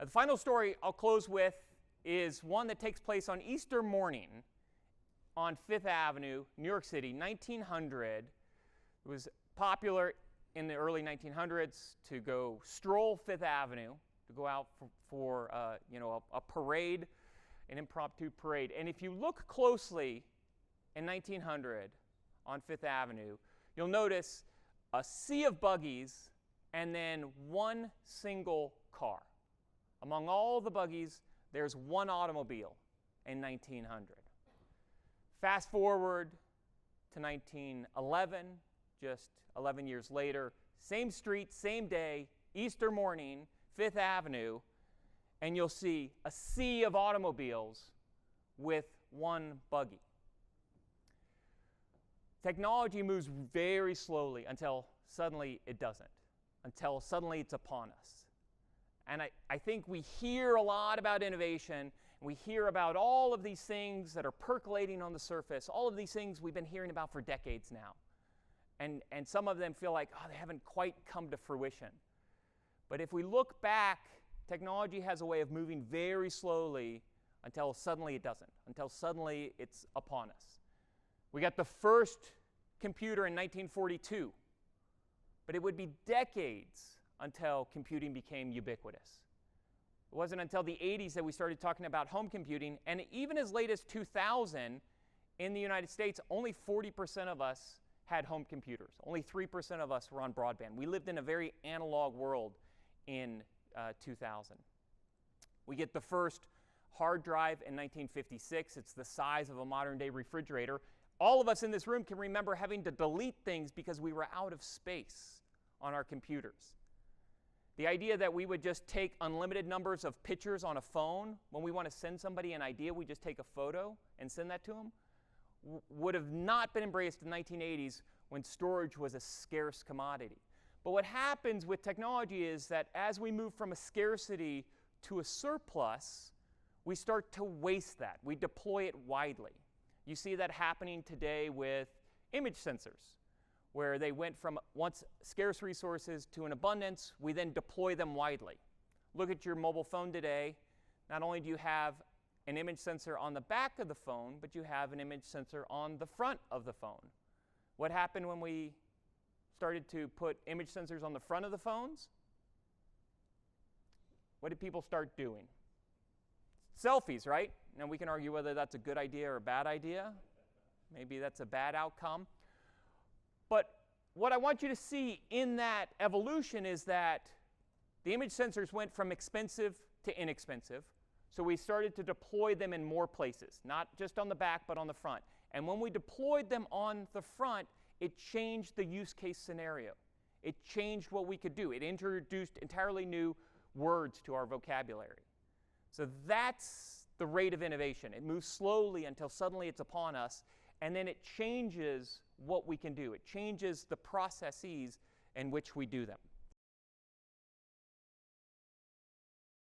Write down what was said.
The final story I'll close with is one that takes place on Easter morning on Fifth Avenue, New York City, 1900. It was popular in the early 1900s to go stroll Fifth Avenue, to go out for a parade, an impromptu parade. And if you look closely in 1900 on Fifth Avenue, you'll notice a sea of buggies and then one single car. Among all the buggies, there's one automobile in 1900. Fast forward to 1911, just 11 years later, same street, same day, Easter morning, Fifth Avenue, and you'll see a sea of automobiles with one buggy. Technology moves very slowly until suddenly it doesn't, until suddenly it's upon us. And I think we hear a lot about innovation, and we hear about all of these things that are percolating on the surface, all of these things we've been hearing about for decades now. And some of them feel like, oh, they haven't quite come to fruition. But if we look back, technology has a way of moving very slowly until suddenly it doesn't, until suddenly it's upon us. We got the first computer in 1942, but it would be decades until computing became ubiquitous. It wasn't until the 80s that we started talking about home computing, and even as late as 2000, in the United States, only 40% of us had home computers. Only 3% of us were on broadband. We lived in a very analog world in 2000. We get the first hard drive in 1956. It's the size of a modern-day refrigerator. All of us in this room can remember having to delete things because we were out of space on our computers. The idea that we would just take unlimited numbers of pictures on a phone, when we want to send somebody an idea, we just take a photo and send that to them, would have not been embraced in the 1980s when storage was a scarce commodity. But what happens with technology is that as we move from a scarcity to a surplus, we start to waste that. We deploy it widely. You see that happening today with image sensors, where they went from once scarce resources to an abundance. We then deploy them widely. Look at your mobile phone today. Not only do you have an image sensor on the back of the phone, but you have an image sensor on the front of the phone. What happened when we started to put image sensors on the front of the phones? What did people start doing? Selfies, right? Now we can argue whether that's a good idea or a bad idea. Maybe that's a bad outcome. But what I want you to see in that evolution is that the image sensors went from expensive to inexpensive. So we started to deploy them in more places, not just on the back, but on the front. And when we deployed them on the front, it changed the use case scenario. It changed what we could do. It introduced entirely new words to our vocabulary. So that's the rate of innovation. It moves slowly until suddenly it's upon us, and then it changes what we can do. It changes the processes in which we do them.